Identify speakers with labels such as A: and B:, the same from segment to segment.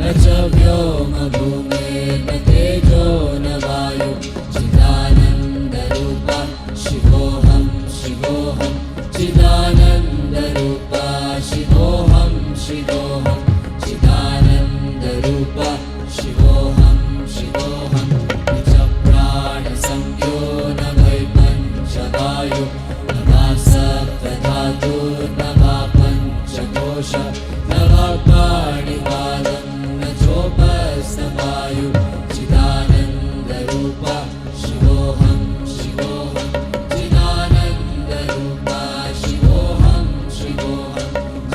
A: न च व्योमभूमिर्न तेजो न वायु चिदानन्दरूपा शिवोऽहं शिवोऽहं चिदानन्दरूपा शिवोऽहं शिवोऽहं चिदानन्दरूपा शिवोऽहं शिवोऽहं न च प्राणसंज्ञो न वै पञ्चवायु न वा सप्तधातुर्न वा पञ्चकोश न वा पाणिपादं न चोपस्थवायु चिदानन्दरूपा शिवोऽहं शिवोऽहं चिदानन्दरूपा शिवोऽहं शिवोऽहं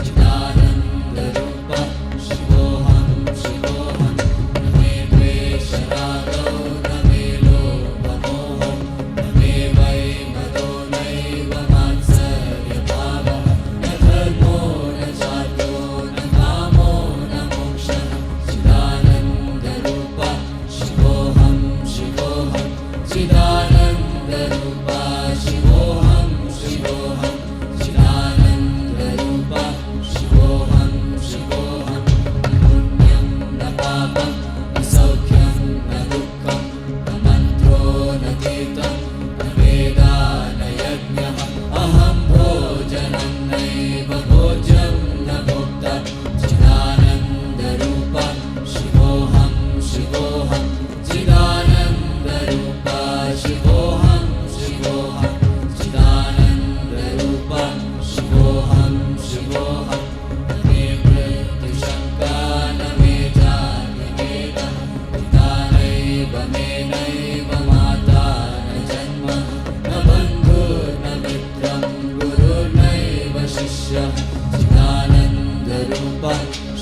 A: चिदानन्दरूपा शिवोऽहं शिवोऽहं न मे द्वेषरागौ न मे लोभमोहो न मे वै मदो नैव मात्सर्यभावः न धर्मो न जातो न कामो न मोक्षः चिदानन्दरूपा शिवोऽहं शिवोऽहं चिदानन्दरूपा शिवोऽहं शिवोऽहं चिदानन्दरूपा शिवोऽहं शिवोऽहं न पुण्यं न पापं न सौख्यं न दुःखं न मन्त्रो न तीर्थं न वेदा न यज्ञः अहं भोजनं नैव भोज्यं न भोक्ता चिदानन्दरूपा शिवोऽहं शिवोऽहं चिदानन्दरूपा शिवोऽहं शिवोऽहं चिदानन्दरूपा शिवोऽहं शिवोऽहं न मे मृत्युशङ्का न मे जातिभेदः पिता नैव मे नैव माता न जन्म न बन्धुर्न मित्रं गुरुर्नैव शिष्यः चिदानन्दरूपा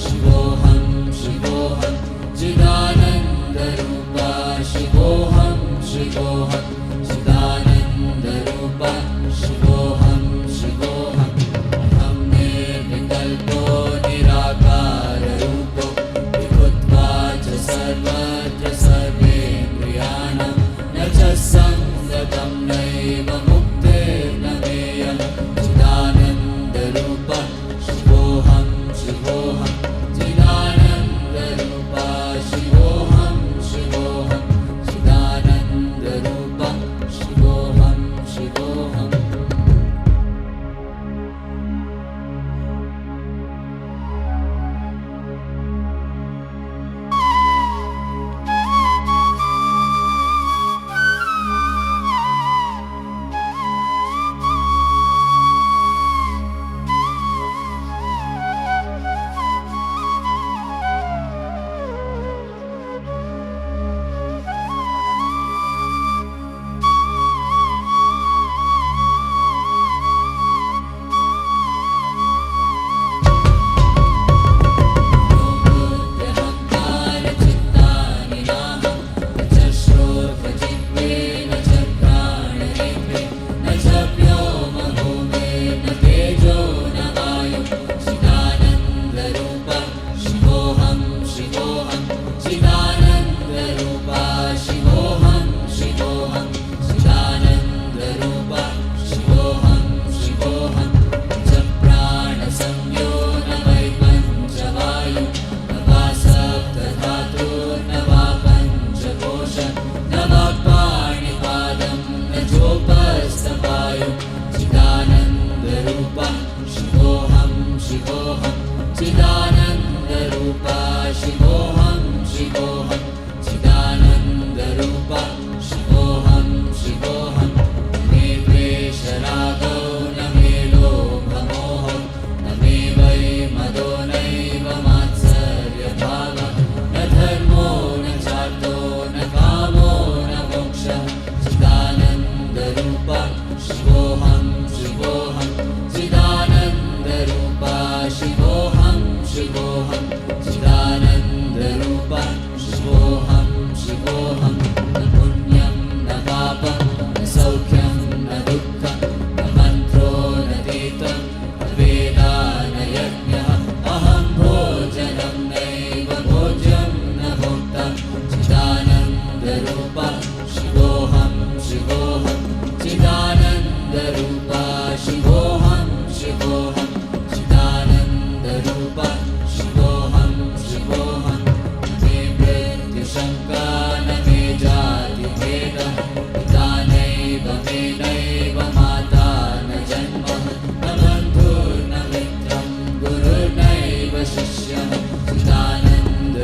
A: शिवोऽहं शिवोऽहं चिदानन्दरूपा शिवोऽहं शिवोऽहं चिदानन्दरूपा शिवोऽहं शिवोऽहम् अहं निर्विकल्पो निराकाररूपो विभुत्वा च सर्वत्र सर्वेन्द्रियाणां न च सङ्गतं नैव मुक्तिर्न मेयः चिदानन्दरूपा शिवोऽहं शिवोऽहं चिदानन्दरूपा शिवोऽहं शिवोऽहं चिदानन्दरूपा शिवोऽहं शिवोऽहम् चित्तानि नाहं न च श्रोत्रजिह्वे न च घ्राणनेत्रे न च व्योमभूमिर्न तेजो न वायु चिदानन्दरूपा शिवोऽहं शिवोऽहं चिदानन्दरूपा शिवोऽहं शिवोऽहं चिदानन्दरूपा शिवोऽहं शिवोऽहं न च प्राणसंज्ञो न वै पञ्चवायु न वा सप्तधातुर्न वा पञ्चकोश न वा पाणिपादं न चोपस्थवायु चिदानन्दरूपा शिवोऽहं शिवोऽहं चिदानन्दरूपा शिवोऽहं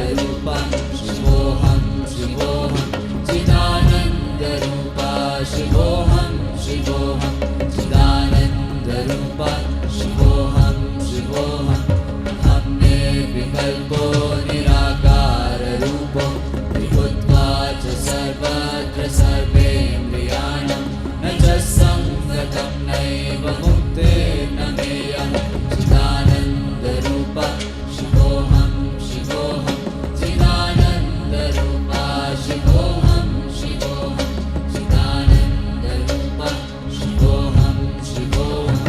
A: Chidanandarupa Shivoham Shivoham Chidanandarupa Shivoham Shivoham Chidanandarupa Shivoham Shivoham Hamne Vikalpo Nirakara Rupo Vibhutva Cha Sarvatra Sarvendriyanam Na Cha Sangatam Naiva Muktirna Meyam Chidanandarupa Shivoham Shivoham Chidanandarupa Shivoham Shivoham Chidanandarupa Shivoham Shivoham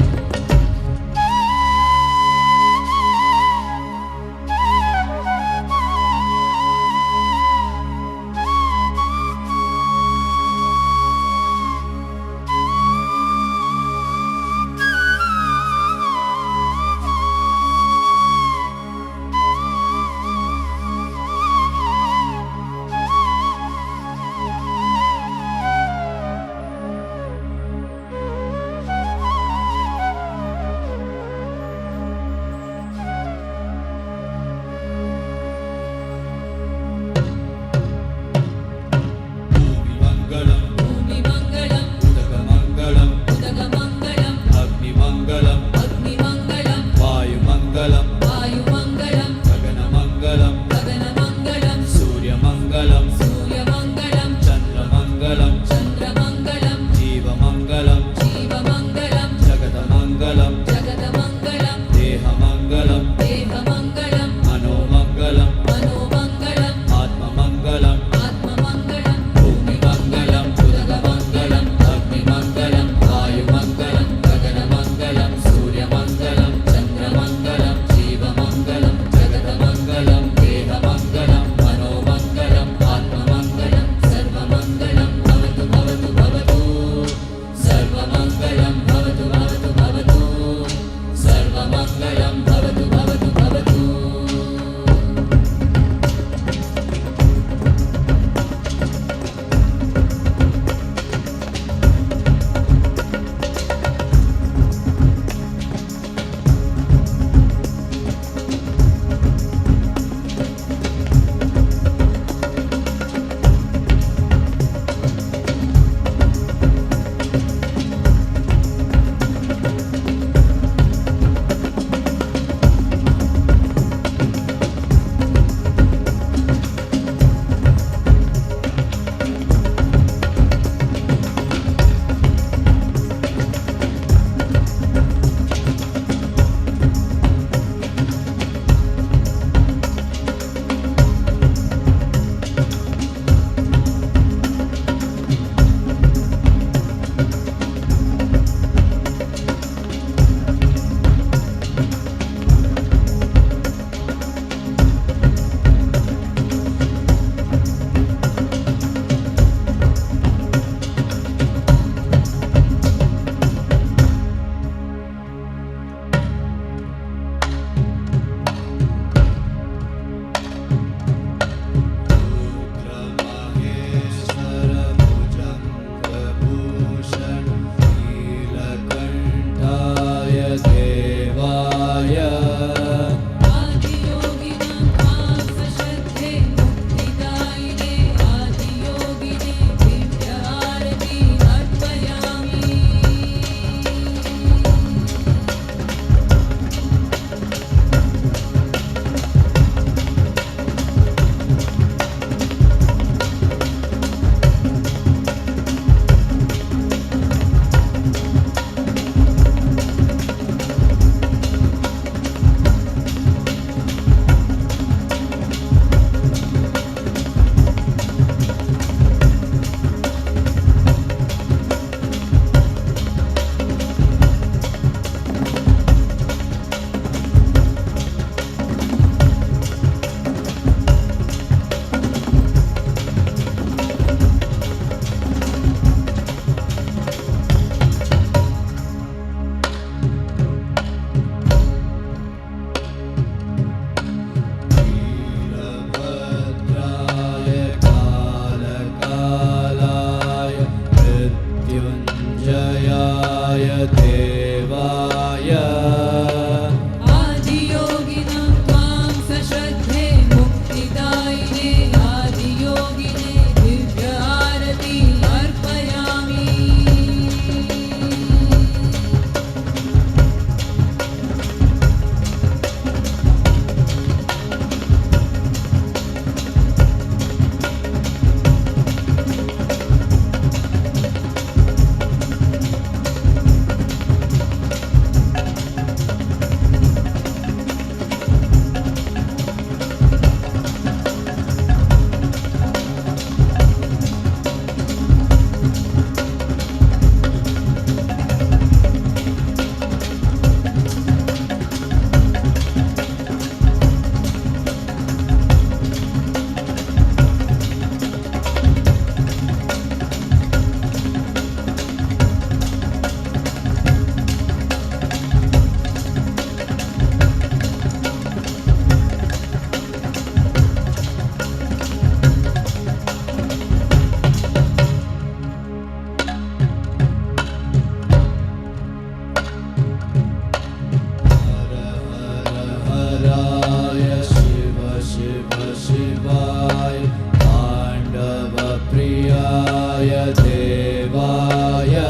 A: Shivaya Pandava Priyaya Devaya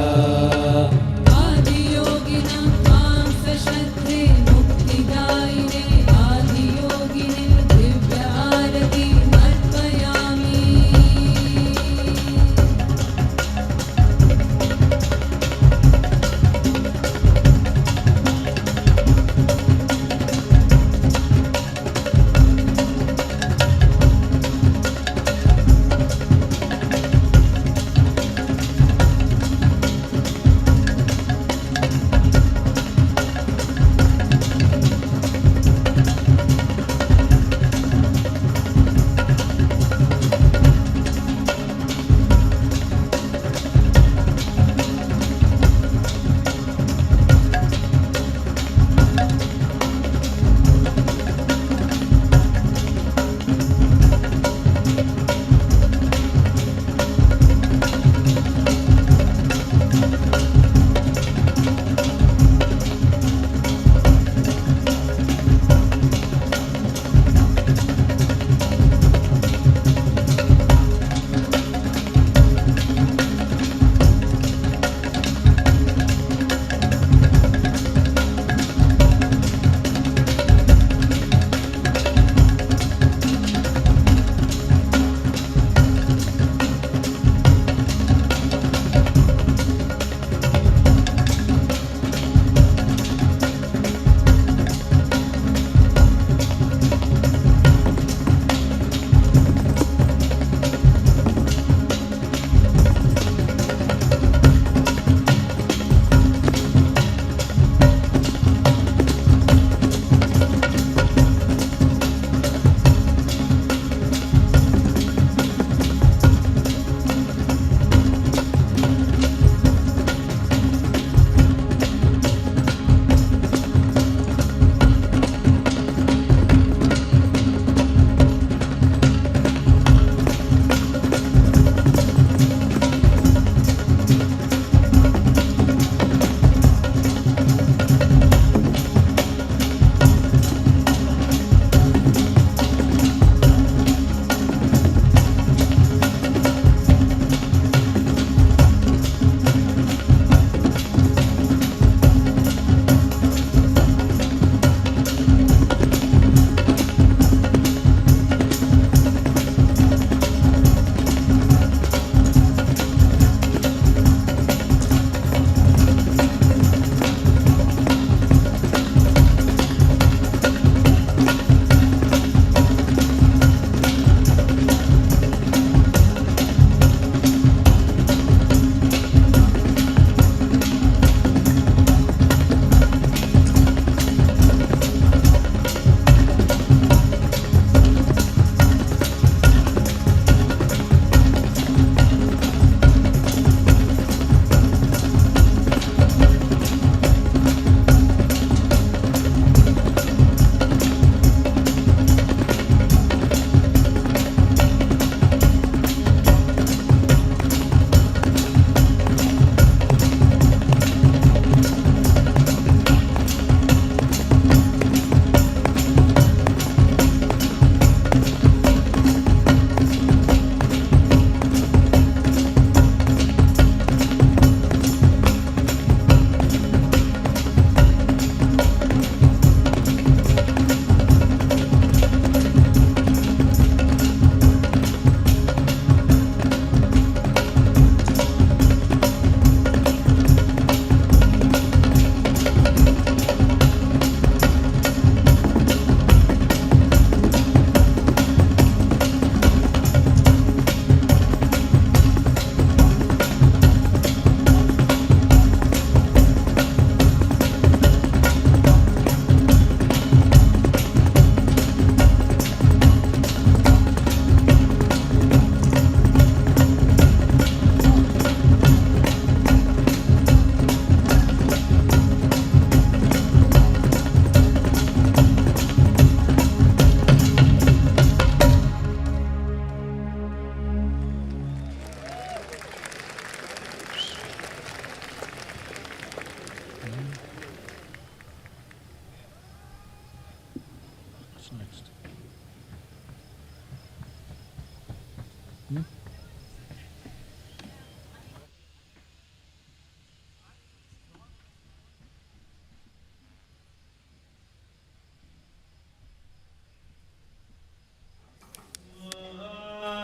A: Adiyogina Kamsa Shraddhe Muktidayine Adiyogine Divya Arati Marpayami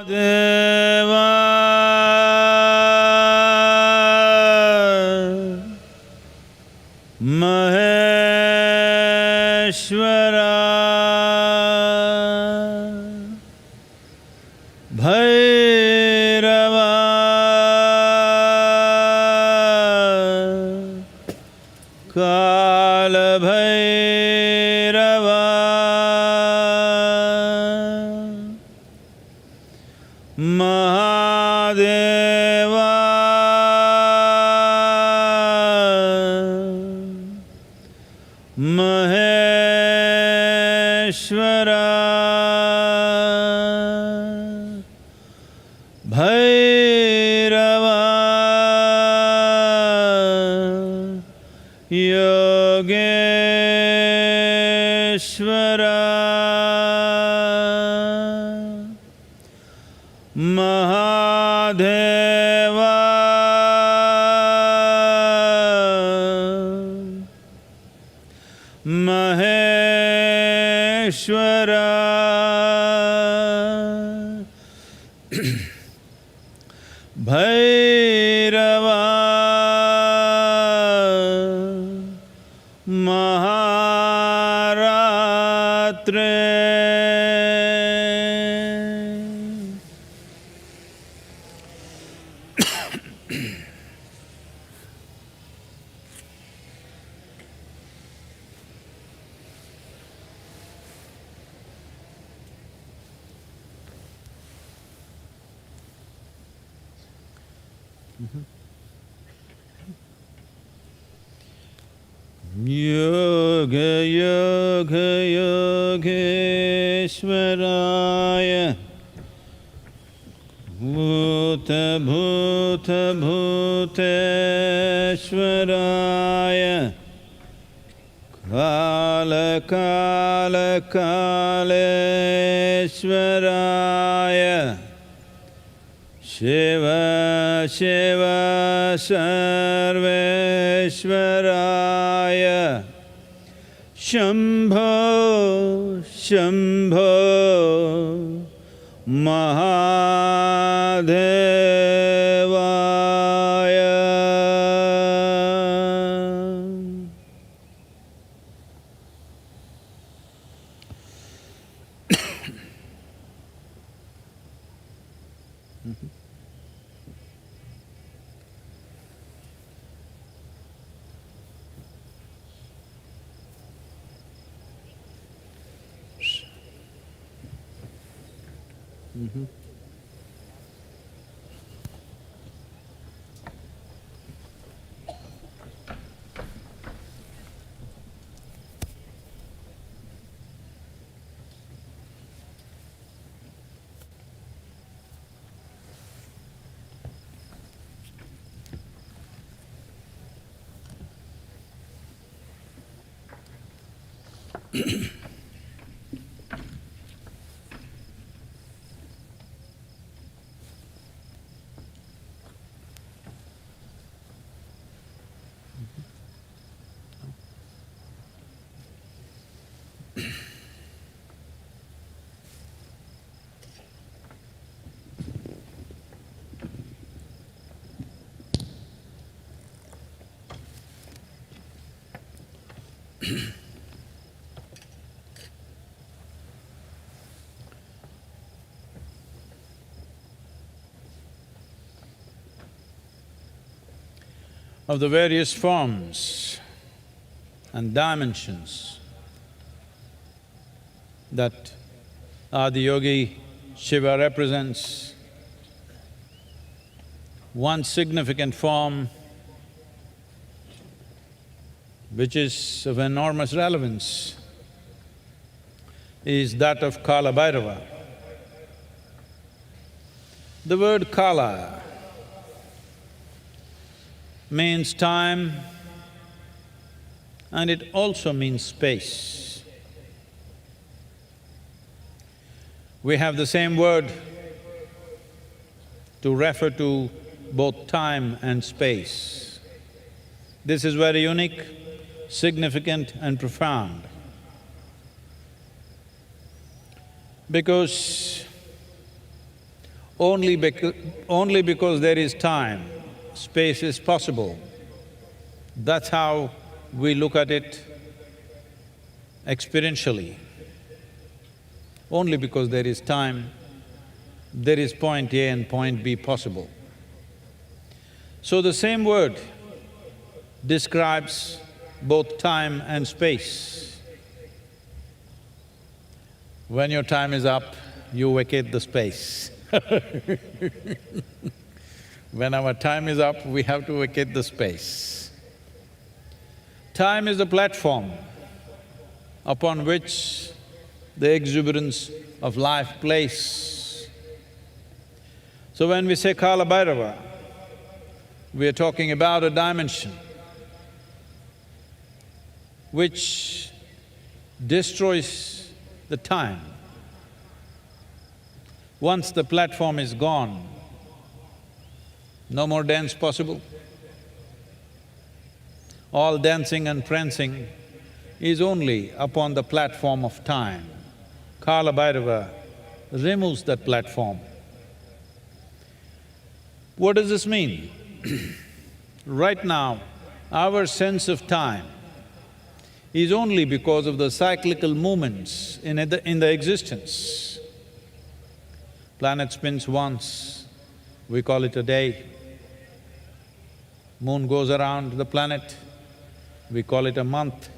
B: Deva Maheshwara Bhairava Kala Bhairava Mahadeva Maheshwara Bhairava Yogeshwara Mahadeva Maheshwara Bhairava Mahashivratri. Yoga Yoga Yogeshwaraya Bhuta Bhuta Bhuteshwaraya Kala Kala Kaleshwaraya Shiva Shiva Sarveshwaraya Shambho Shambho Mahadevaya. Of the various forms and dimensions that Adiyogi Shiva represents, one significant form which is of enormous relevance is that of Kala Bhairava. The word Kala means time and it also means space. We have the same word to refer to both time and space. This is very unique, significant and profound. Because only because there is time, space is possible. That's how we look at it experientially. Only because there is time, there is point A and point B possible. So the same word describes both time and space. When your time is up, you vacate the space. When our time is up, we have to vacate the space. Time is the platform upon which the exuberance of life plays. So when we say Kala Bhairava, we are talking about a dimension which destroys the time. Once the platform is gone, no more dance possible. All dancing and prancing is only upon the platform of time. Kala Bhairava removes that platform. What does this mean? Right now, our sense of time is only because of the cyclical movements in the existence. Planet spins once, we call it a day. Moon goes around the planet, we call it a month.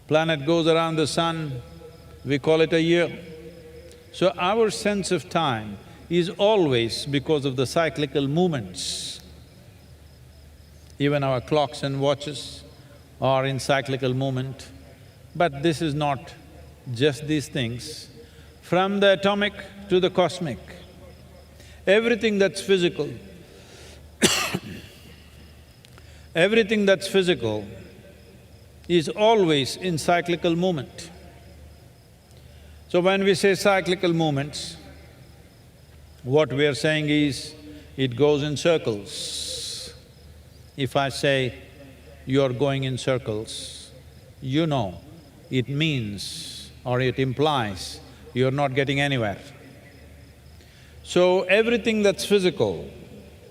B: Planet goes around the sun, we call it a year. So our sense of time is always because of the cyclical movements. Even our clocks and watches are in cyclical movement. But this is not just these things. From the atomic to the cosmic, everything that's physical, everything that's physical is always in cyclical movement. So when we say cyclical movements, what we are saying is, it goes in circles. If I say, you're going in circles, you know, it means or it implies you're not getting anywhere. So everything that's physical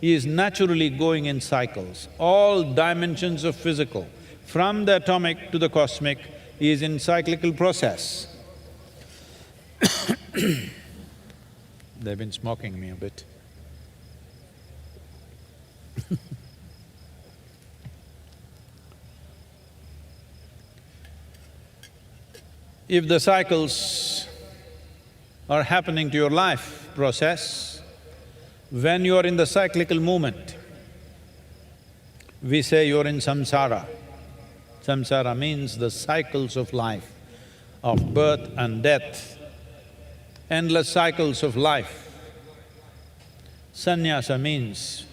B: is naturally going in cycles. All dimensions of physical, from the atomic to the cosmic, is in cyclical process. They've been smoking me a bit. If the cycles are happening to your life process, when you are in the cyclical movement, we say you're in samsara. Samsara means the cycles of life, of birth and death, endless cycles of life. Sannyasa means,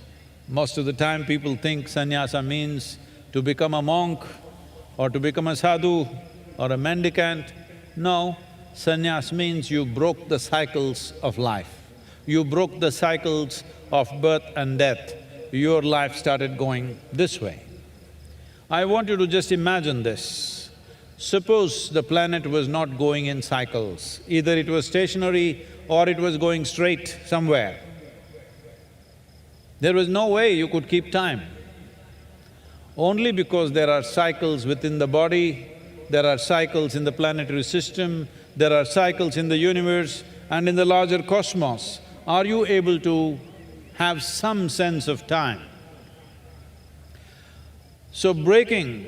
B: most of the time people think sannyasa means to become a monk or to become a sadhu or a mendicant. No, sannyas means you broke the cycles of life. You broke the cycles of birth and death. Your life started going this way. I want you to just imagine this. Suppose the planet was not going in cycles, either it was stationary or it was going straight somewhere. There was no way you could keep time. Only because there are cycles within the body, there are cycles in the planetary system, there are cycles in the universe and in the larger cosmos, are you able to have some sense of time. So breaking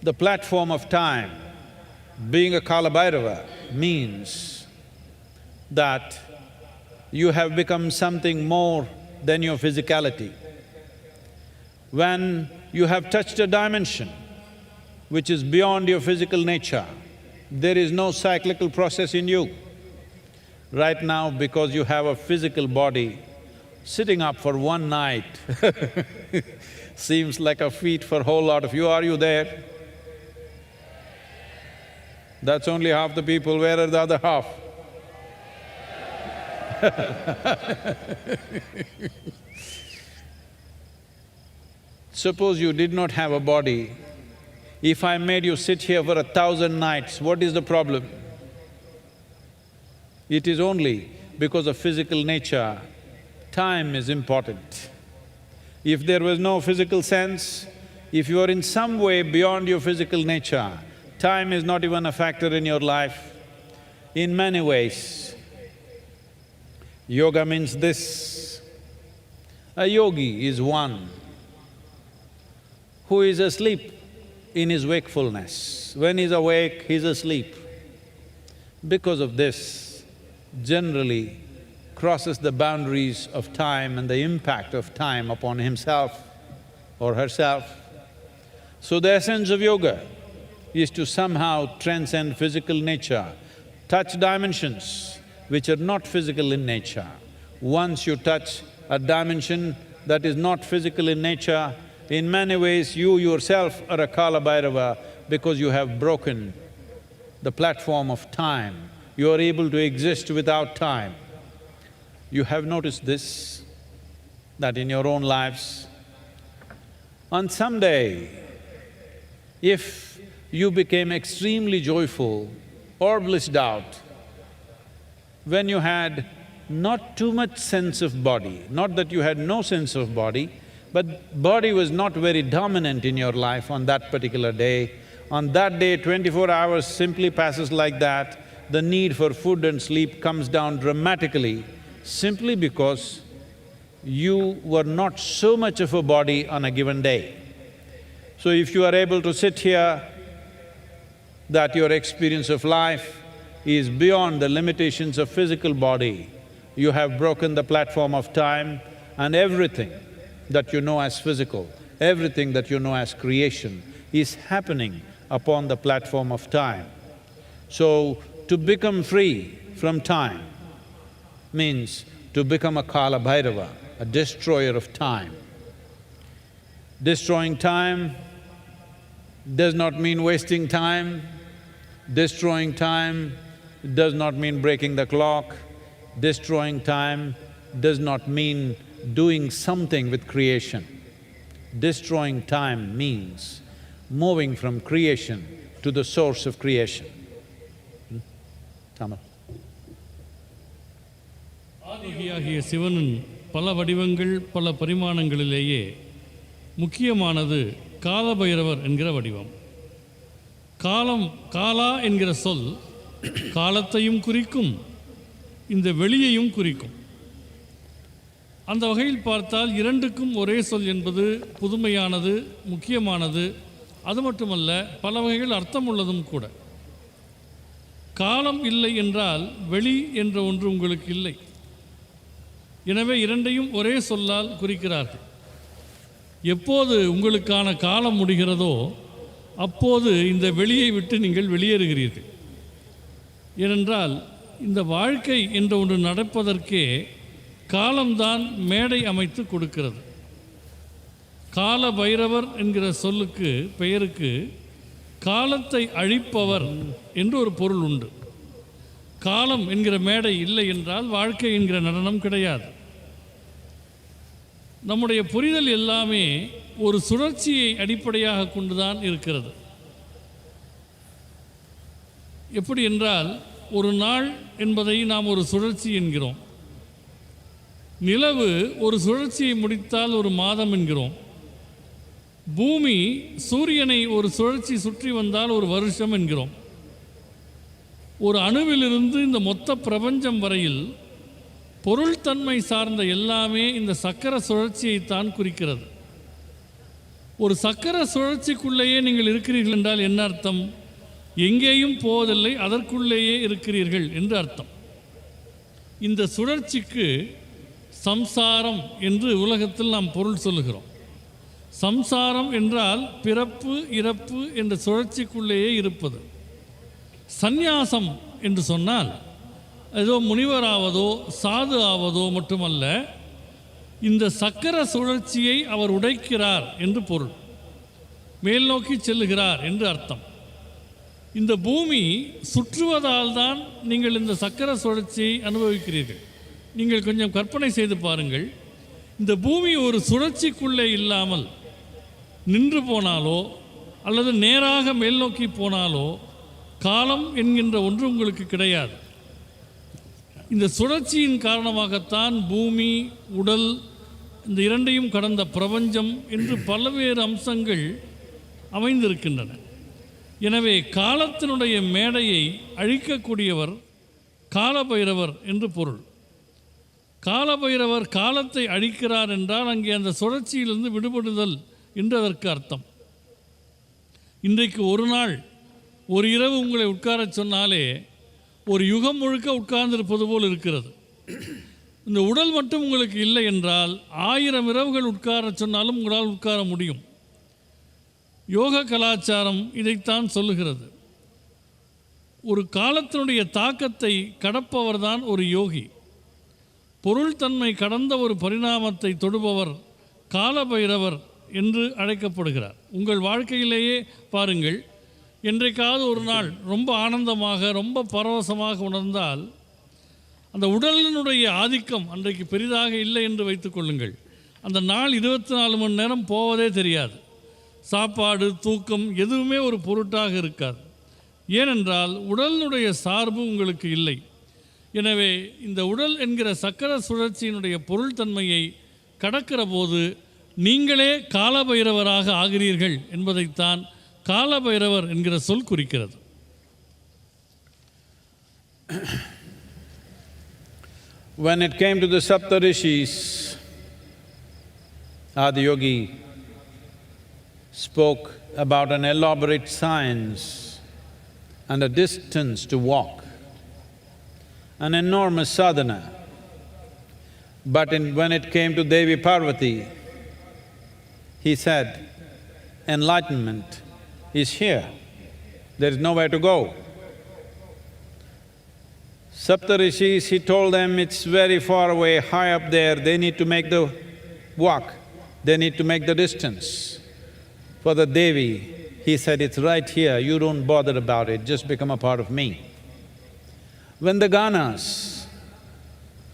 B: the platform of time, being a Kala Bhairava, means that you have become something more than your physicality. When you have touched a dimension which is beyond your physical nature, there is no cyclical process in you. Right now, because you have a physical body, sitting up for one night seems like a feat for a whole lot of you. Are you there? That's only half the people. Where are the other half? Suppose you did not have a body. If I made you sit here for 1,000 nights, what is the problem? It is only because of physical nature, time is important. If there was no physical sense, if you are in some way beyond your physical nature, time is not even a factor in your life. In many ways, yoga means this. A yogi is one who is asleep in his wakefulness. When he's awake, he's asleep. Because of this, generally crosses the boundaries of time and the impact of time upon himself or herself. So the essence of yoga is to somehow transcend physical nature, touch dimensions which are not physical in nature. Once you touch a dimension that is not physical in nature, in many ways you yourself are a Kala Bhairava because you have broken the platform of time. You are able to exist without time. You have noticed this, that in your own lives, on some day, if you became extremely joyful or blissed out, when you had not too much sense of body, not that you had no sense of body, but body was not very dominant in your life on that particular day. On that day, 24 hours simply passes like that. The need for food and sleep comes down dramatically simply because you were not so much of a body on a given day. So if you are able to sit here, that your experience of life is beyond the limitations of physical body, you have broken the platform of time, and everything that you know as physical, everything that you know as creation is happening upon the platform of time. So, to become free from time means to become a Kala Bhairava, a destroyer of time. Destroying time does not mean wasting time. Destroying time does not mean breaking the clock. Destroying time does not mean doing something with creation. Destroying time means moving from creation to the source of creation. Tamal.
C: ஆதியாகிய சிவனின் பல வடிவங்கள் பல பரிமாணங்களிலேயே முக்கியமானது காலபைரவர் என்கிற வடிவம். காலா என்கிற சொல் காலத்தையும் குறிக்கும், இந்த வெளியையும் குறிக்கும். அந்த வகையில் பார்த்தால் இரண்டுக்கும் ஒரே சொல் என்பது புதுமையானது, முக்கியமானது. அது மட்டுமல்ல, பல வகைகள் அர்த்தமுள்ளதும் கூட. காலம் இல்லை என்றால் வெளி என்ற ஒன்று உங்களுக்கு இல்லை. எனவே இரண்டையும் ஒரே சொல்லால் குறிக்கிறார்கள். எப்போது உங்களுக்கான காலம் முடிகிறதோ அப்போது இந்த வெளியை விட்டு நீங்கள் வெளியேறுகிறீர்கள். ஏனென்றால் இந்த வாழ்க்கை என்ற ஒன்று நடப்பதற்கே காலம்தான் மேடை அமைத்து கொடுக்கிறது. கால பைரவர் என்கிற சொல்லுக்கு, பெயருக்கு காலத்தை அழிப்பவர் என்று ஒரு பொருள் உண்டு. காலம் என்கிற மேடை இல்லை என்றால் வாழ்க்கை என்கிற நடனம் கிடையாது. நம்முடைய புரிதல் எல்லாமே ஒரு சுழற்சியை அடிப்படையாக கொண்டுதான் இருக்கிறது. எப்படி என்றால், ஒரு நாள் என்பதை நாம் ஒரு சுழற்சி என்கிறோம். நிலவு ஒரு சுழற்சியை முடித்தால் ஒரு மாதம் என்கிறோம். பூமி சூரியனை ஒரு சுழற்சி சுற்றி வந்தால் ஒரு வருஷம் என்கிறோம். ஒரு அணுவிலிருந்து இந்த மொத்த பிரபஞ்சம் வரையில் பொருள்தன்மை சார்ந்த எல்லாமே இந்த சக்கர சுழற்சியைத்தான் குறிக்கிறது. ஒரு சக்கர சுழற்சிக்குள்ளேயே நீங்கள் இருக்கிறீர்கள் என்றால் என்ன அர்த்தம்? எங்கேயும் போவதில்லை, அதற்குள்ளேயே இருக்கிறீர்கள் என்று அர்த்தம். இந்த சுழற்சிக்கு சம்சாரம் என்று உலகத்தில் நாம் பொருள் சொல்லுகிறோம். சம்சாரம் என்றால் பிறப்பு இறப்பு என்ற சுழற்சிக்குள்ளேயே இருப்பது. சந்நியாசம் என்று சொன்னால் ஏதோ முனிவராவதோ சாது ஆவதோ மட்டுமல்ல, இந்த சக்கர சுழற்சியை அவர் உடைக்கிறார் என்று பொருள். மேல் நோக்கி செல்லுகிறார் என்று அர்த்தம். இந்த பூமி சுற்றுவதால் தான் நீங்கள் இந்த சக்கர சுழற்சியை அனுபவிக்கிறீர்கள். நீங்கள் கொஞ்சம் கற்பனை செய்து பாருங்கள். இந்த பூமி ஒரு சுழற்சிக்குள்ளே இல்லாமல் நின்று போனாலோ அல்லது நேராக மேல் நோக்கி போனாலோ காலம் என்கின்ற ஒன்று உங்களுக்கு கிடையாது. இந்த சுழற்சியின் காரணமாகத்தான் பூமி, உடல், இந்த இரண்டையும் கடந்த பிரபஞ்சம் என்று பல்வேறு அம்சங்கள் அமைந்திருக்கின்றன. எனவே காலத்தினுடைய மேடையை அழிக்கக்கூடியவர் காலபைரவர் என்று பொருள். காலபைரவர் காலத்தை அழிக்கிறார் என்றால் அங்கே அந்த சுழற்சியிலிருந்து விடுபடுதல் என்று அதற்கு அர்த்தம். இன்றைக்கு ஒரு நாள் ஒரு இரவு உங்களை உட்காரச் சொன்னாலே ஒரு யுகம் முழுக்க உட்கார்ந்திருப்பது போல் இருக்கிறது. இந்த உடல் மட்டும் உங்களுக்கு இல்லை என்றால் 1000 இரவுகள் உட்காரச் சொன்னாலும் உங்களால் உட்கார முடியும். யோக கலாச்சாரம் இதைத்தான் சொல்லுகிறது. ஒரு காலத்தினுடைய தாக்கத்தை கடப்பவர்தான் ஒரு யோகி. பொருள்தன்மை கடந்த ஒரு பரிணாமத்தை தொடுபவர் காலபைரவர் என்று அழைக்கப்படுகிறார். உங்கள் வாழ்க்கையிலேயே பாருங்கள், என்றைக்காவது ஒரு நாள் ரொம்ப ஆனந்தமாக ரொம்ப பரவசமாக உணர்ந்தால் அந்த உடலினுடைய ஆதிக்கம் அன்றைக்கு பெரிதாக இல்லை என்று வைத்துக்கொள்ளுங்கள். அந்த நாள் 24 மணி நேரம் போவதே தெரியாது. சாப்பாடு, தூக்கம் எதுவுமே ஒரு பொருட்டாக இருக்காது. ஏனென்றால் உடலினுடைய சார்பு உங்களுக்கு இல்லை. எனவே இந்த உடல் என்கிற சக்கர சுழற்சியினுடைய பொருள்தன்மையை கடக்கிற போது நீங்களே காலபைரவராக ஆகிறீர்கள் என்பதைத்தான் காலபைரவர் என்கிற சொல் குறிக்கிறது.
B: When it came to the Saptarishis, Adiyogi spoke about an elaborate science and a distance to walk, an enormous sadhana. But when it came to Devi Parvati, he said, enlightenment is here, there is nowhere to go. Saptarishis, he told them it's very far away, high up there, they need to make the walk, they need to make the distance. For the Devi, he said, it's right here, you don't bother about it, just become a part of me. When the Ganas,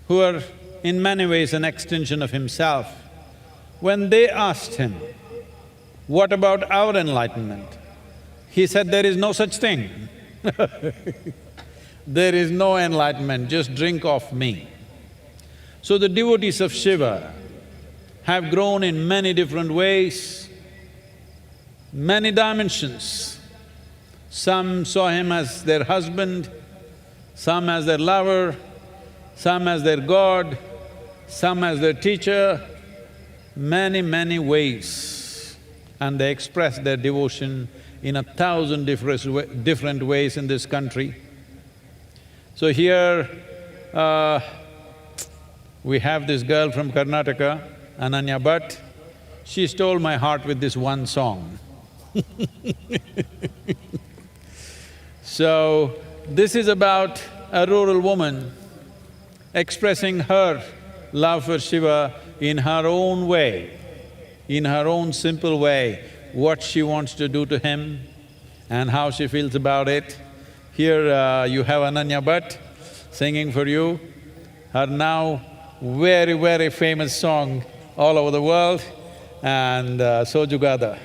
B: who are in many ways an extension of himself, when they asked him, what about our enlightenment? He said, there is no such thing. There is no enlightenment, just drink of me. So the devotees of Shiva have grown in many different ways, many dimensions. Some saw him as their husband, some as their lover, some as their god, some as their teacher, many ways. And they express their devotion in 1,000 different ways in this country. So here, we have this girl from Karnataka, Ananya Bhatt. She stole my heart with this one song. So, this is about a rural woman expressing her love for Shiva in her own way, in her own simple way, what she wants to do to him and how she feels about it. Here you have Ananya Bhatt singing for you her now very famous song all over the world, and So Jugada.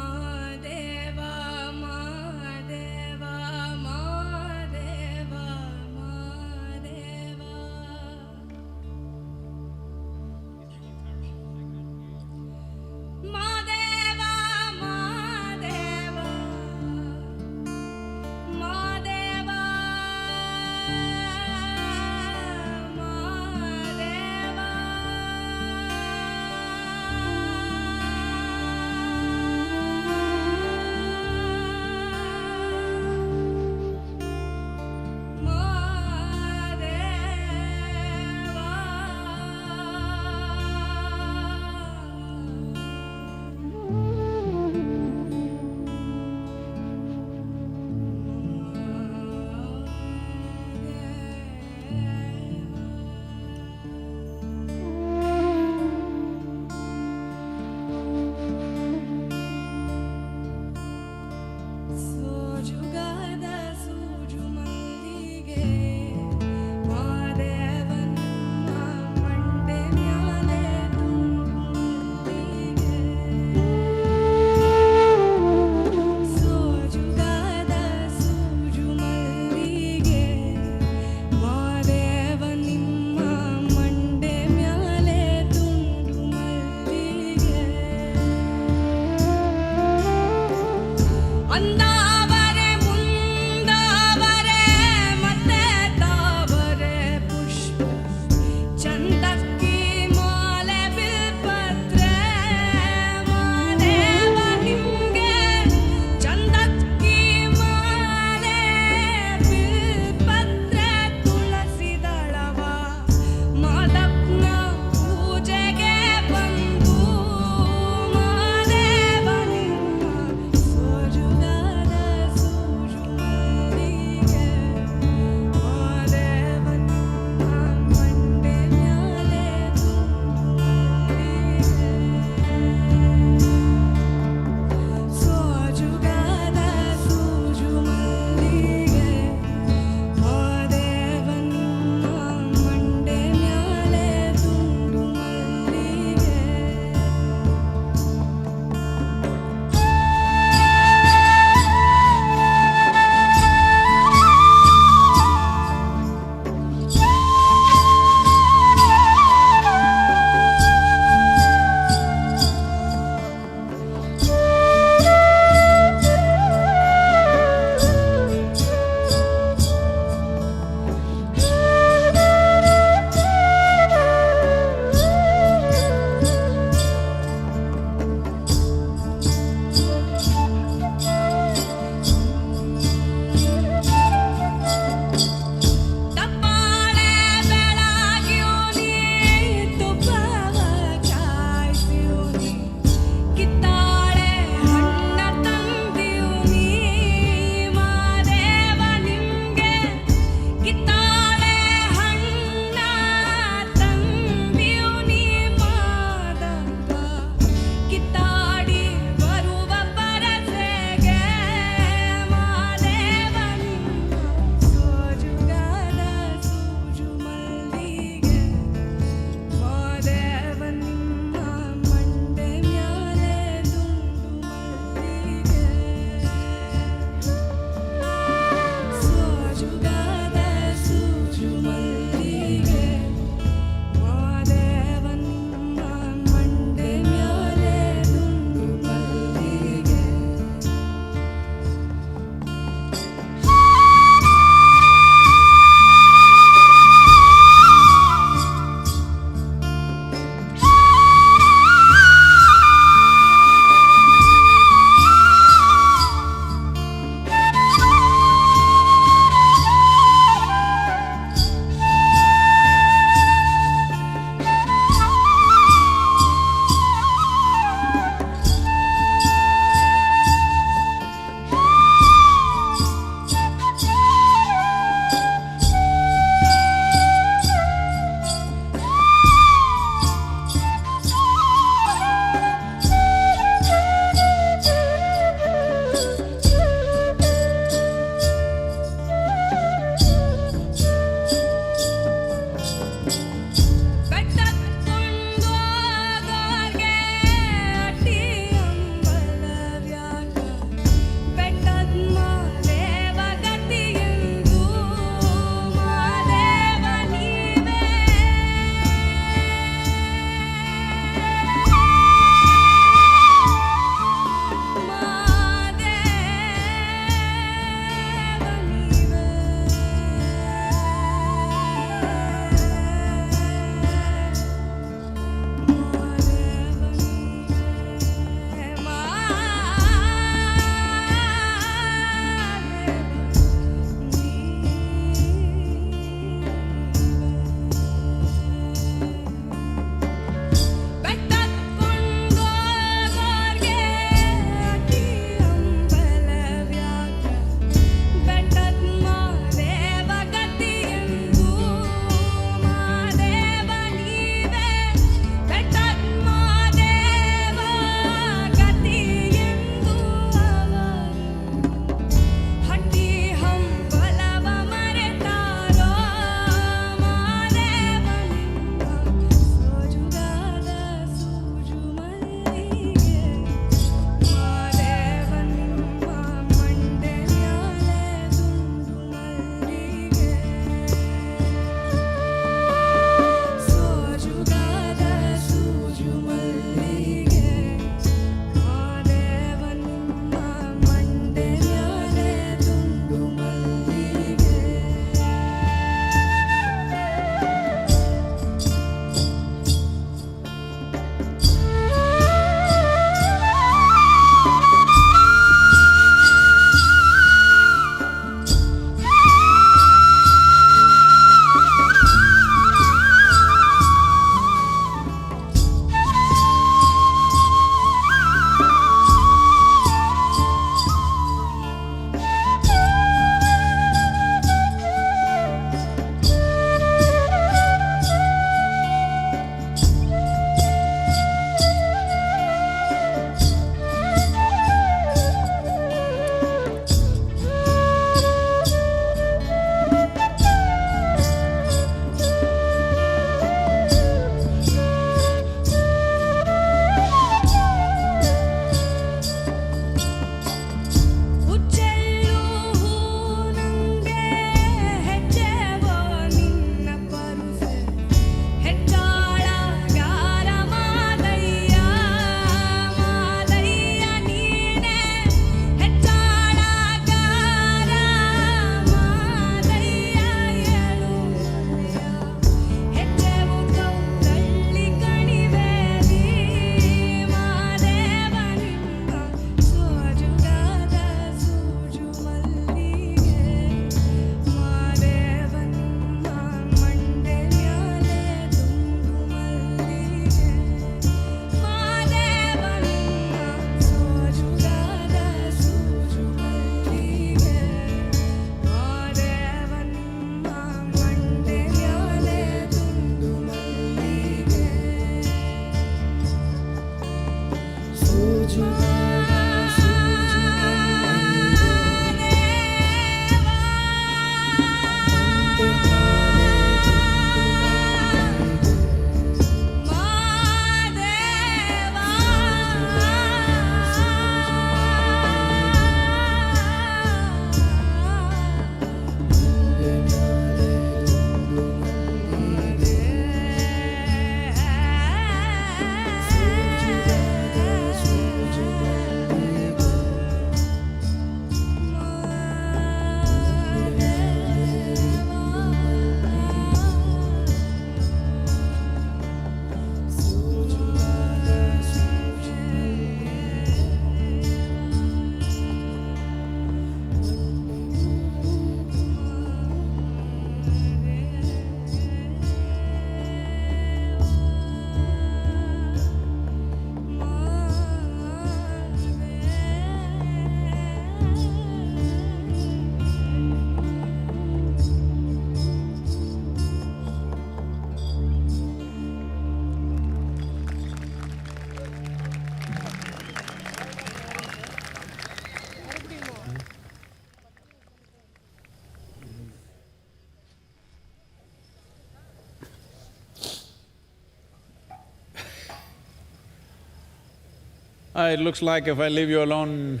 B: It looks like if I leave you alone,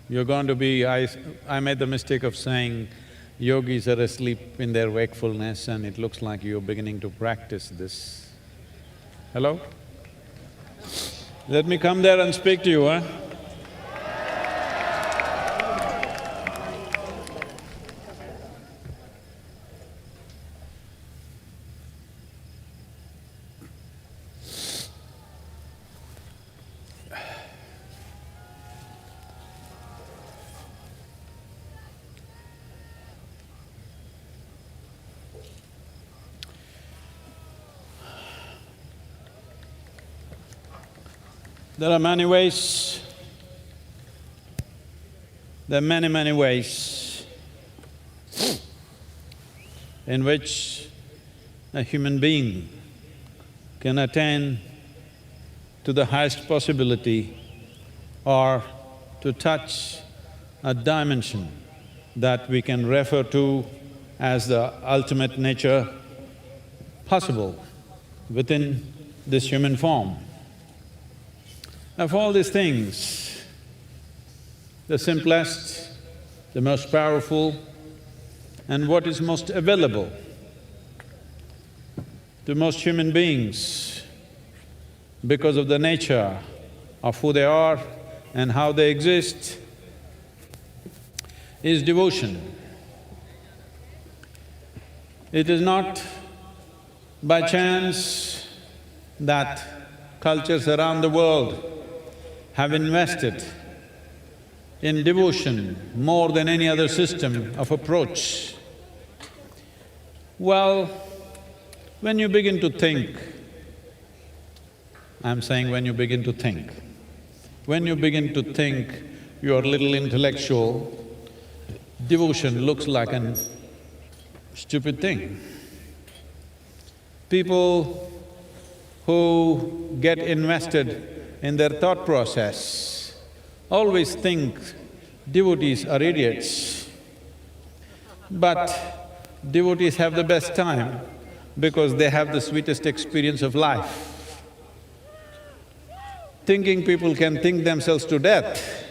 B: you're going to be… I made the mistake of saying yogis are asleep in their wakefulness, and it looks like you're beginning to practice this. Hello? Let me come there and speak to you, huh? There are many ways, there are many ways in which a human being can attain to the highest possibility or to touch a dimension that we can refer to as the ultimate nature possible within this human form. Of all these things, the simplest, the most powerful, and what is most available to most human beings because of the nature of who they are and how they exist is devotion. It is not by chance that cultures around the world have invested in devotion more than any other system of approach. Well, when you begin to think, I'm saying when you begin to think, when you begin to think you're a little intellectual, devotion looks like a stupid thing. People who get invested in their thought process always think devotees are idiots. But devotees have the best time because they have the sweetest experience of life. Thinking people can think themselves to death,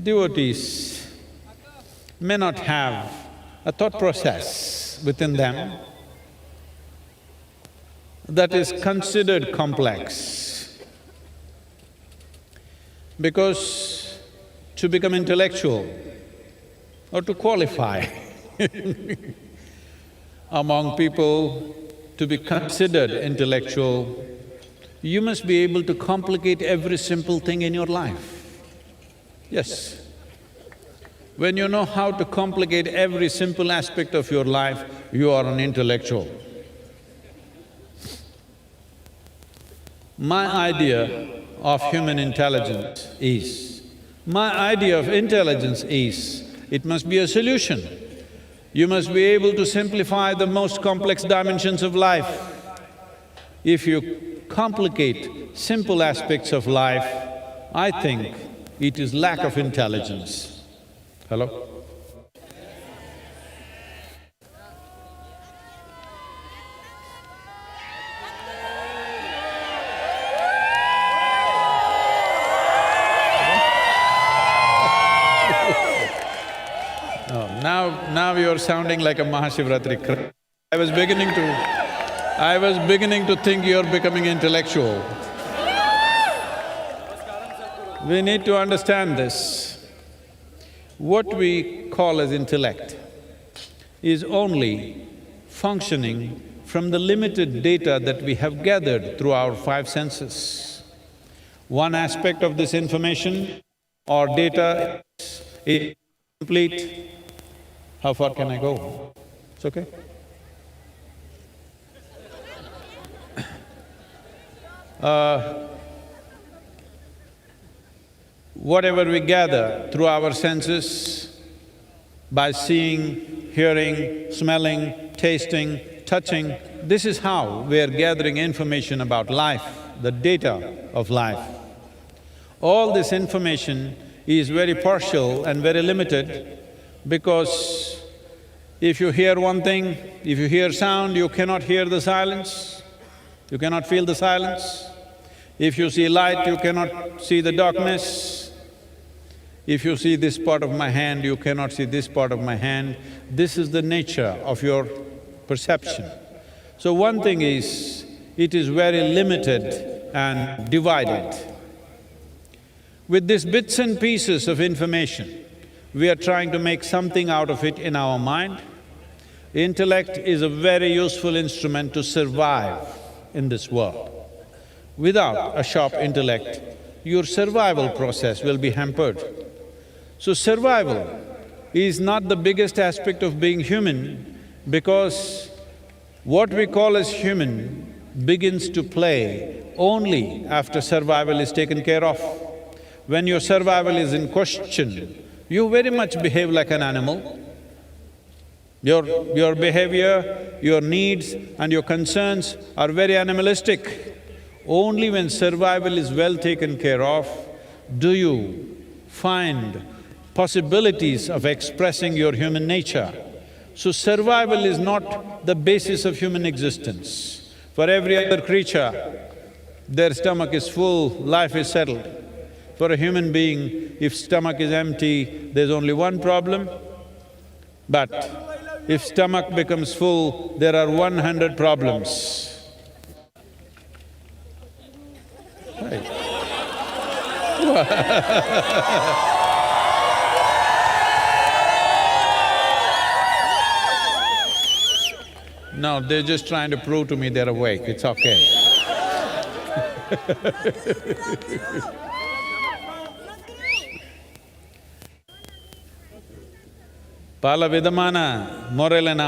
B: devotees may not have a thought process within them that is considered complex. Because to become intellectual or to qualify among people to be considered intellectual, you must be able to complicate every simple thing in your life. Yes. When you know how to complicate every simple aspect of your life, you are an intellectual. My idea of human intelligence is, it must be a solution. You must be able to simplify the most complex dimensions of life. If you complicate simple aspects of life, I think it is lack of intelligence. Hello? Now you're sounding like a Mahashivratri crowd. I was beginning to think you're becoming intellectual. We need to understand this. What we call as intellect is only functioning from the limited data that we have gathered through our five senses. One aspect of this information or data is complete. How far can I go? It's okay? Whatever we gather through our senses, by seeing, hearing, smelling, tasting, touching, this is how we are gathering information about life, the data of life. All this information is very partial and very limited because if you hear one thing, if you hear sound, you cannot hear the silence, you cannot feel the silence. If you see light, you cannot see the darkness. If you see this part of my hand, you cannot see this part of my hand. This is the nature of your perception. So one thing is, it is very limited and divided. With these bits and pieces of information, we are trying to make something out of it in our mind. Intellect is a very useful instrument to survive in this world. Without a sharp intellect, your survival process will be hampered. So survival is not the biggest aspect of being human, because what we call as human begins to play only after survival is taken care of. When your survival is in question, you very much behave like an animal. Your behavior, your needs and your concerns are very animalistic. Only when survival is well taken care of, do you find possibilities of expressing your human nature. So survival is not the basis of human existence. For every other creature, their stomach is full, life is settled. For a human being, if stomach is empty, there's only one problem. But if stomach becomes full, there are 100 problems. Right. No, they're just trying to prove to me they're awake, it's okay. பல விதமான முறையில்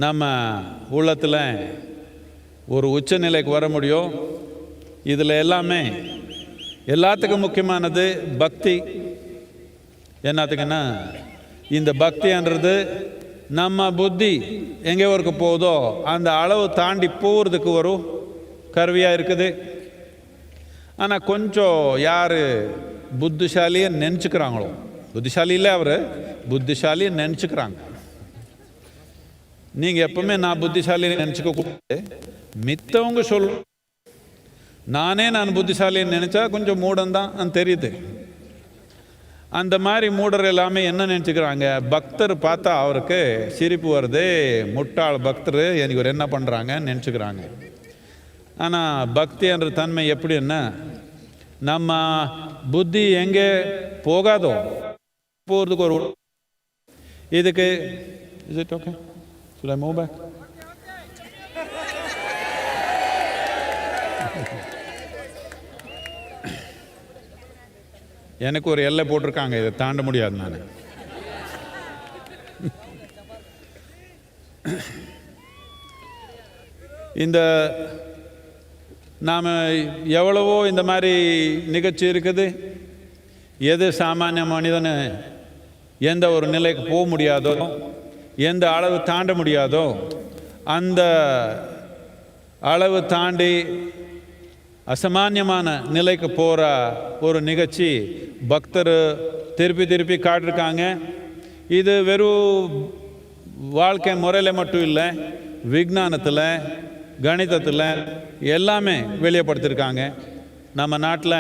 B: நம்ம உள்ளத்தில் ஒரு உச்சநிலைக்கு வர முடியும். இதில் எல்லாத்துக்கும் முக்கியமானது பக்தி. என்னத்துக்குன்னா, இந்த பக்தின்றது நம்ம புத்தி எங்கே வரைக்கும் போகுதோ அந்த அளவு தாண்டி போகிறதுக்கு ஒரு கருவியாக இருக்குது. ஆனால் கொஞ்சம் யார் புத்திசாலியை நினச்சிக்கிறாங்களோ, புத்திசாலி இல்லை அவர், புத்திசாலியை நினச்சிக்கிறாங்க. நீங்கள் எப்பவுமே நான் புத்திசாலியை நினச்சிக்க கூடாது, மித்தவங்க நான் புத்திசாலின்னு நினச்சா கொஞ்சம் மூடந்தான் தெரியுது. அந்த மாதிரி மூடர் எல்லாமே என்ன நினச்சிக்கிறாங்க, பக்தர் பார்த்தா அவருக்கு சிரிப்பு வருது, முட்டாள் பக்தர் எனக்கு ஒரு என்ன பண்ணுறாங்கன்னு நினச்சிக்கிறாங்க. ஆனால் பக்தின்ற தன்மை எப்படின்னா, நம்ம புத்தி எங்கே போகாதோ போகிறதுக்கு ஒரு இதுக்கு is it okay should I move back? எனக்கு ஒரு எல்லை போட்டிருக்காங்க, இதை தாண்ட முடியாது. நான் இந்த நாம் எவ்வளவோ இந்த மாதிரி நிகழ்ச்சி இருக்குது. எது சாமானிய மனிதனு எந்த ஒரு நிலைக்கு போக முடியாதோ, எந்த அளவு தாண்ட முடியாதோ, அந்த அளவு தாண்டி அசாமான்யமான நிலைக்கு போகிற ஒரு நிகழ்ச்சி பக்தர் திருப்பி காட்டிருக்காங்க. இது வெறும் வாழ்க்கை முறையில் மட்டும் இல்லை, விஞ்ஞானத்தில், கணிதத்தில் எல்லாமே வெளியப்படுத்தியிருக்காங்க. நம்ம நாட்டில்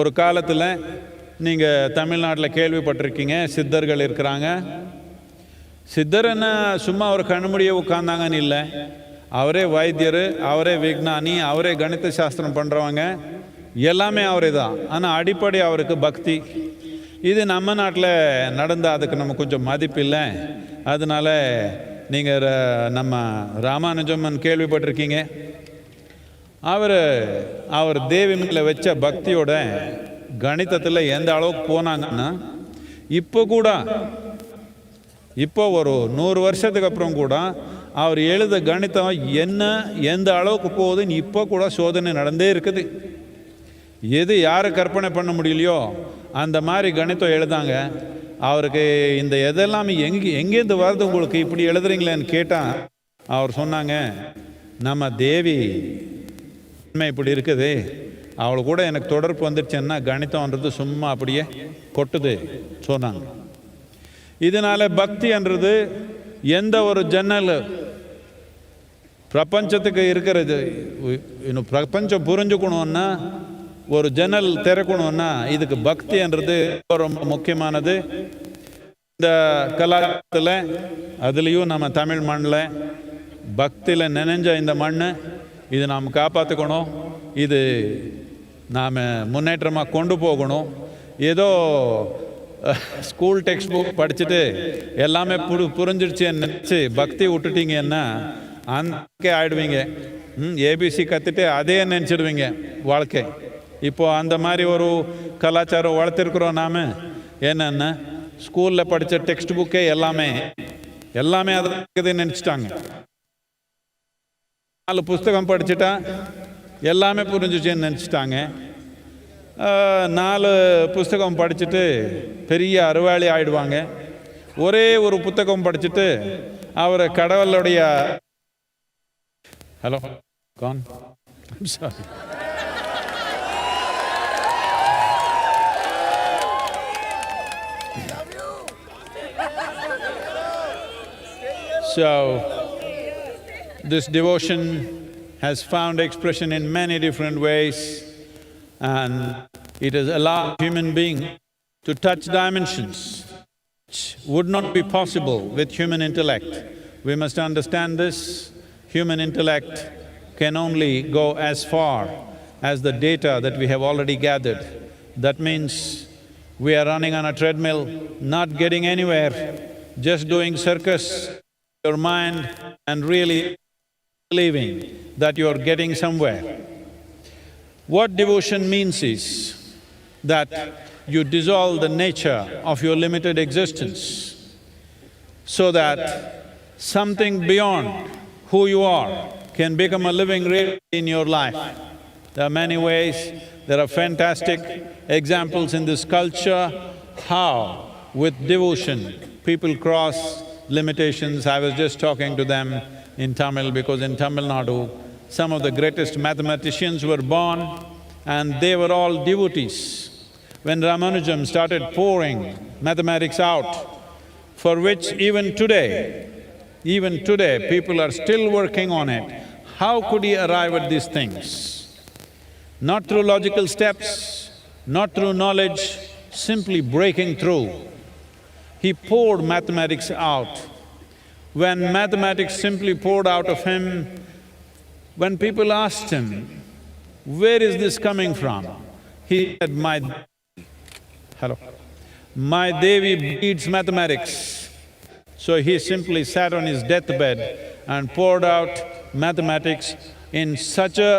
B: ஒரு காலத்தில் நீங்கள் தமிழ்நாட்டில் கேள்விப்பட்டிருக்கீங்க, சித்தர்கள் இருக்கிறாங்க. சித்தர் என்ன சும்மா அவர் கண்ணுமுடிய உட்கார்ந்தாங்கன்னு இல்லை, அவரே வைத்தியர், அவரே விஞ்ஞானி, அவரே கணித சாஸ்திரம் பண்ணுறவங்க, எல்லாமே அவரே தான். ஆனால் அடிப்படை அவருக்கு பக்தி. இது நம்ம நாட்டில் நடந்தால் அதுக்கு நம்ம கொஞ்சம் மதிப்பில்லை. அதனால நீங்கள் நம்ம ராமானுஜம்மன் கேள்விப்பட்டிருக்கீங்க. அவர் தேவி மேலே வச்ச பக்தியோட கணிதத்தில் எந்த அளவுக்கு போனாங்கன்னா, இப்போ ஒரு 100 வருஷத்துக்கு அப்புறம் கூட அவர் எழுத கணிதம் எந்த அளவுக்கு போகுதுன்னு இப்போ கூட சோதனை நடந்தே இருக்குது. எது யாரை கற்பனை பண்ண முடியலையோ அந்த மாதிரி கணிதம் எழுதாங்க. அவருக்கு இந்த எதெல்லாம் எங்கேருந்து வருது உங்களுக்கு இப்படி எழுதுறீங்களேன்னு கேட்டால் அவர் சொன்னாங்க, நம்ம தேவி இப்படி இருக்குது, அவளை கூட எனக்கு தொடர்பு வந்துடுச்சுன்னா கணிதம்ன்றது சும்மா அப்படியே கொட்டுது சொன்னாங்க. இதனால் பக்தின்றது எந்த ஒரு ஜன்னல் பிரபஞ்சத்துக்கு இருக்கிறது இன்னும் பிரபஞ்சம் புரிஞ்சுக்கணும்னா ஒரு ஜன்னல் திறக்கணும்னா இதுக்கு பக்தின்றது ரொம்ப முக்கியமானது. இந்த கலாச்சாரத்தில் அதுலேயும் நம்ம தமிழ் மண்ணில் பக்தியில் நினைஞ்ச இந்த மண் இது நாம் காப்பாற்றிக்கணும். இது நாம் முன்னேற்றமாக கொண்டு போகணும். ஏதோ ஸ்கூல் டெக்ஸ்ட் புக் படிச்சுட்டு எல்லாமே புரிஞ்சிடுச்சுன்னு நினச்சி பக்தி விட்டுட்டீங்கன்னா அந்த ஆயிடுவீங்க. ஏபிசி கற்றுட்டு அதே நினச்சிடுவீங்க வாழ்க்கை. இப்போது அந்த மாதிரி ஒரு கலாச்சாரம் வளர்த்துருக்குறோம் நாம். என்னென்னா ஸ்கூலில் படித்த டெக்ஸ்ட் புக்கே எல்லாமே அதை நினச்சிட்டாங்க. 4 புஸ்தகம் படிச்சுட்டா எல்லாமே புரிஞ்சிச்சுன்னு நினச்சிட்டாங்க. 4 புஸ்தகம் படிச்சுட்டு பெரிய அறிவாளி ஆயிடுவாங்க. ஒரே ஒரு புத்தகம் படிச்சுட்டு அவர் கடவுளுடைய ஹலோ கான் sorry So, this devotion has found expression in many different ways, and it has allowed human being to touch dimensions which would not be possible with human intellect. We must understand this. Human intellect can only go as far as the data that we have already gathered. That means we are running on a treadmill, not getting anywhere, just doing circus your mind and really believing that you are getting somewhere. What devotion means is that you dissolve the nature of your limited existence so that something beyond who you are can become a living reality in your life. There are many ways, there are fantastic examples in this culture how with devotion people cross limitations. I was just talking to them in Tamil because in Tamil Nadu, some of the greatest mathematicians were born and they were all devotees. When Ramanujam started pouring mathematics out, for which even today, people are still working on it. How could he arrive at these things? Not through logical steps, not through knowledge, simply breaking through. He poured mathematics out. When mathematics simply poured out of him, when people asked him, where is this coming from? He said, my Devi bleeds mathematics. So he simply sat on his deathbed and poured out mathematics in such a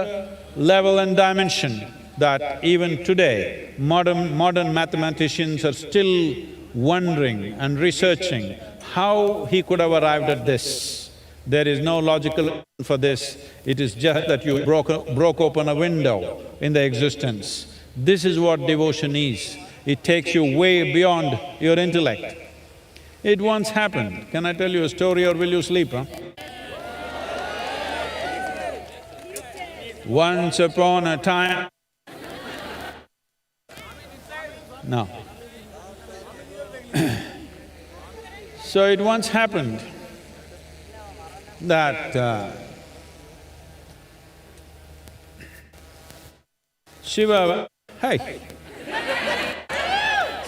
B: level and dimension that even today, modern mathematicians are still wondering and researching how he could have arrived at this. There is no logical reason for this, it is just that you broke open a window in the existence. This is what devotion is. It takes you way beyond your intellect. It once happened. Can I tell you a story or will you sleep, huh? Once upon a time… No. So it once happened that Shiva… Hey!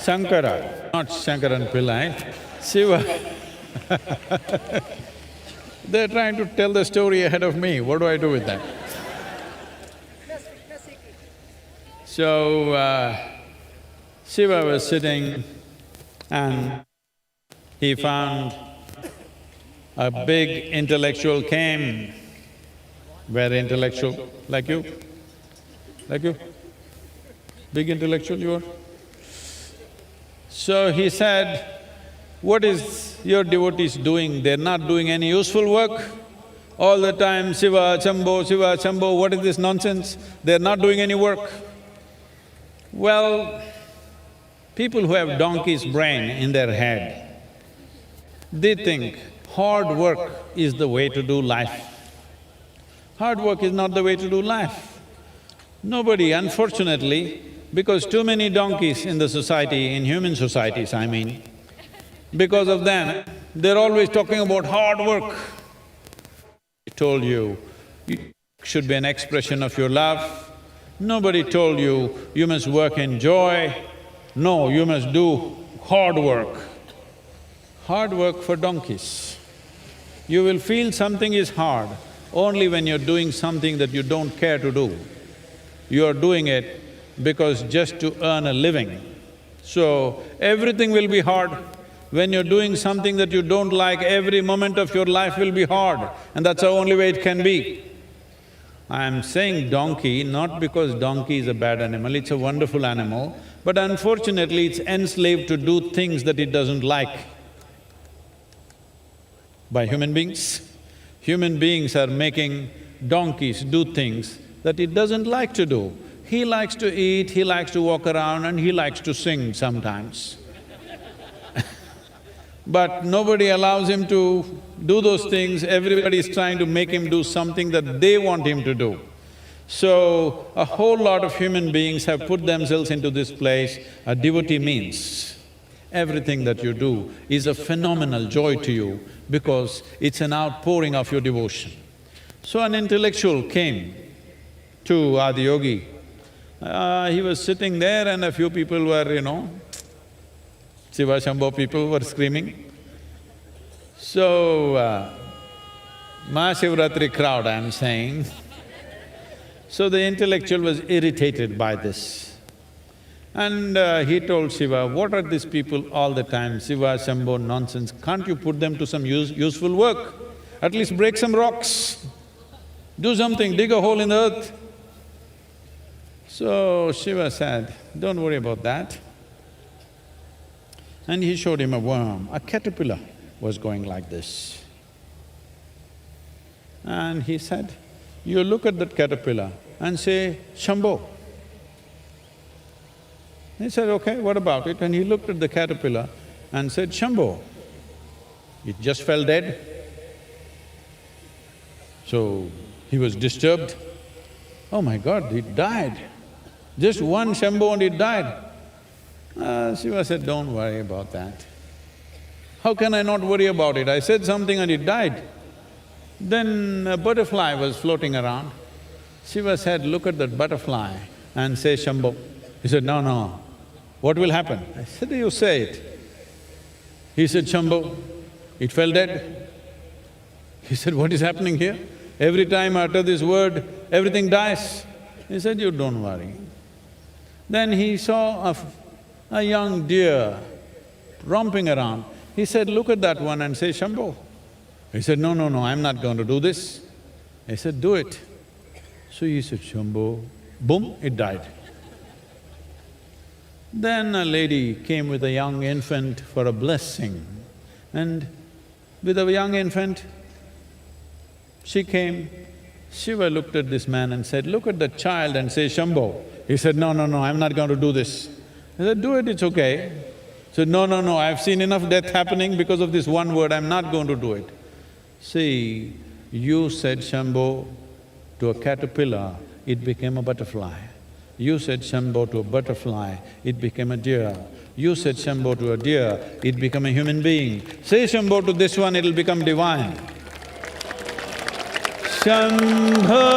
B: Shankara, not Shankaran Pillai, Shiva They're trying to tell the story ahead of me, what do I do with that? So, Shiva was sitting and he found a big intellectual came, very intellectual, like you, big intellectual you are. So he said, what is your devotees doing? They're not doing any useful work. All the time, Shiva, Shambho, what is this nonsense? They're not doing any work. Well, people who have donkey's brain in their head, they think hard work is the way to do life. Hard work is not the way to do life. Nobody, unfortunately, because too many donkeys in the society, in human societies I mean, because of them, they're always talking about hard work. told you it should be an expression of your love. Nobody told you you must work in joy. No, you must do hard work. Hard work for donkeys. You will feel something is hard only when you're doing something that you don't care to do. You are doing it because just to earn a living. So, everything will be hard. When you're doing something that you don't like, every moment of your life will be hard, and that's the only way it can be. I'm saying donkey not because donkey is a bad animal, it's a wonderful animal, but unfortunately it's enslaved to do things that it doesn't like. By human beings. Human beings are making donkeys do things that it doesn't like to do. He likes to eat, he likes to walk around, and he likes to sing sometimes. But nobody allows him to do those things, everybody is trying to make him do something that they want him to do. So, a whole lot of human beings have put themselves into this place. A devotee means everything that you do is a phenomenal joy to you because it's an outpouring of your devotion. So an intellectual came to Adiyogi. He was sitting there and a few people were, Shiva Shambho people were screaming. So, Mahashivratri crowd, I'm saying. So the intellectual was irritated by this. And he told Shiva, what are these people all the time, Shiva, Shambho, nonsense, can't you put them to some useful work? At least break some rocks, do something, dig a hole in the earth. So Shiva said, don't worry about that. And he showed him a worm, a caterpillar was going like this. And he said, you look at that caterpillar and say, Shambho. He said, okay, what about it? And he looked at the caterpillar and said, Shambho. It just fell dead. So he was disturbed. Oh my God, it died. Just one Shambho and it died. Shiva said, don't worry about that. How can I not worry about it? I said something and it died. Then a butterfly was floating around. Shiva said, look at that butterfly and say Shambho. He said, no, no, what will happen? I said, you say it. He said, Shambho, it fell dead. He said, what is happening here? Every time I utter this word, everything dies. He said, you don't worry. Then he saw a young deer romping around. He said, look at that one and say Shambho. He said, no, no, no, I'm not going to do this. He said, do it. So he said, Shambho, boom, it died. Then a lady came with a young infant for a blessing, and with a young infant, she came. Shiva looked at this man and said, look at that child and say Shambho. He said, no, no, no, I'm not going to do this. He said, do it, it's okay. He said, no, no, no, I've seen enough death happening because of this one word, I'm not going to do it. See, you said Shambho to a caterpillar, it became a butterfly. You said Shambho to a butterfly, it became a deer. You said Shambho to a deer, it became a human being. Say Shambho to this one, it'll become divine. Shambho,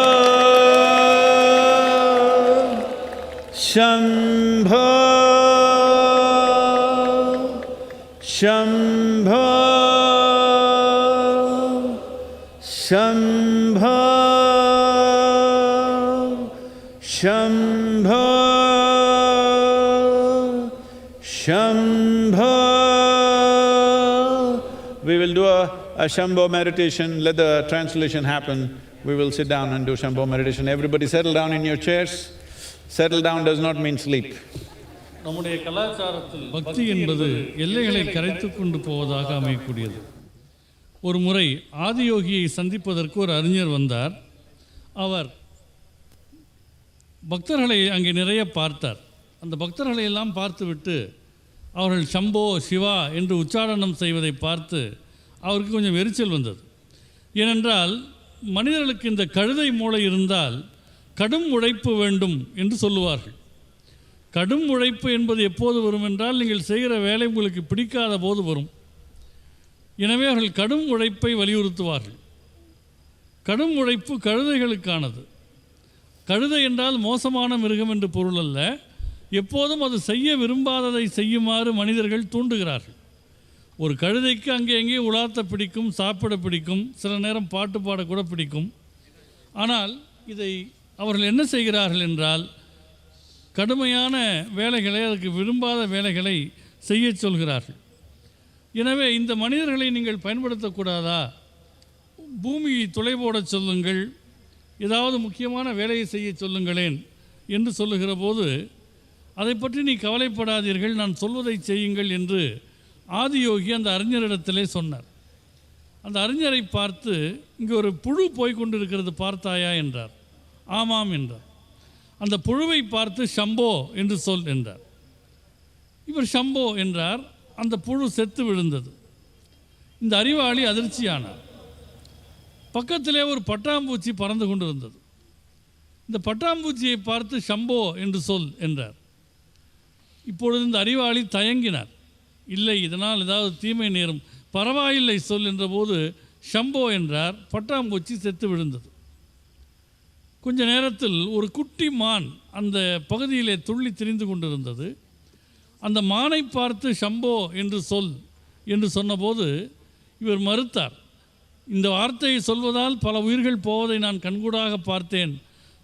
B: Shambho, Shambho, Shambho, Shambho, Shambho. We will do a Shambho meditation, let the translation happen. We will sit down and do Shambho meditation. Everybody settle down in your chairs. Settle down does not mean sleep.
C: நம்முடைய கலாச்சாரத்தில் பக்தி என்பது எல்லைகளை கரைத்து கொண்டு போவதாக அமையக்கூடியது. ஒரு முறை ஆதியோகியை சந்திப்பதற்கு ஒரு அறிஞர் வந்தார். அவர் பக்தர்களை அங்கே நிறைய பார்த்தார். அந்த பக்தர்களை எல்லாம் பார்த்துவிட்டு அவர்கள் சம்போ சிவா என்று உச்சாரணம் செய்வதை பார்த்து அவருக்கு கொஞ்சம் எரிச்சல் வந்தது. ஏனென்றால் மனிதர்களுக்கு இந்த கழுதை மூளை இருந்தால் கடும் உழைப்பு வேண்டும் என்று சொல்லுவார்கள். கடும் உழைப்பு என்பது எப்போது வரும் என்றால் நீங்கள் செய்கிற வேலை உங்களுக்கு பிடிக்காத போது வரும். எனவே அவர்கள் கடும் உழைப்பை வலியுறுத்துவார்கள். கடும் உழைப்பு கழுதைகளுக்கானது. கழுதை என்றால் மோசமான மிருகம் என்று பொருள் அல்ல. எப்போதும் அது செய்ய விரும்பாததை செய்யுமாறு மனிதர்கள் தூண்டுகிறார்கள். ஒரு கழுதைக்கு அங்கே எங்கே உலாத்த பிடிக்கும், சாப்பிட பிடிக்கும், சில நேரம் பாட்டு பாடக்கூட பிடிக்கும். ஆனால் இதை அவர்கள் என்ன செய்கிறார்கள் என்றால் கடுமையான வேலைகளை, அதுக்கு விரும்பாத வேலைகளை செய்ய சொல்கிறார்கள். எனவே இந்த மனிதர்களை நீங்கள் பயன்படுத்தக்கூடாதா? பூமியை துளை போடச் சொல்லுங்கள், ஏதாவது முக்கியமான வேலையை செய்ய சொல்லுங்களேன் என்று சொல்லுகிற போது அதை பற்றி நீ கவலைப்படாதீர்கள், நான் சொல்வதை செய்யுங்கள் என்று ஆதியோகி அந்த அறிஞரிடத்திலே சொன்னார். அந்த அறிஞரை பார்த்து, இங்கே ஒரு புழு போய்கொண்டிருக்கிறது பார்த்தாயா என்றார். ஆமாம் என்றார். அந்த புழுவை பார்த்து ஷம்போ என்று சொல் என்றார். இவர் ஷம்போ என்றார். அந்த புழு செத்து விழுந்தது. இந்த அறிவாளி அதிர்ச்சியானார். பக்கத்திலே ஒரு பட்டாம்பூச்சி பறந்து கொண்டிருந்தது. இந்த பட்டாம்பூச்சியை பார்த்து ஷம்போ என்று சொல் என்றார். இப்பொழுது இந்த அறிவாளி தயங்கினார். இல்லை, இதனால் ஏதாவது தீமை நேரும், பரவாயில்லை சொல் என்றபோது ஷம்போ என்றார். பட்டாம்பூச்சி செத்து விழுந்தது. கொஞ்ச நேரத்தில் ஒரு குட்டி மான் அந்த பகுதியிலே துள்ளி திரிந்து கொண்டிருந்தது. அந்த மானை பார்த்து ஷம்போ என்று சொல் என்று சொன்னபோது இவர் மறுத்தார். இந்த வார்த்தையை சொல்வதால் பல உயிர்கள் போவதை நான் கண்கூடாக பார்த்தேன்,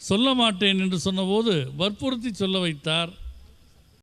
C: சொல்ல மாட்டேன் என்று சொன்னபோது வற்புறுத்தி சொல்ல வைத்தார்.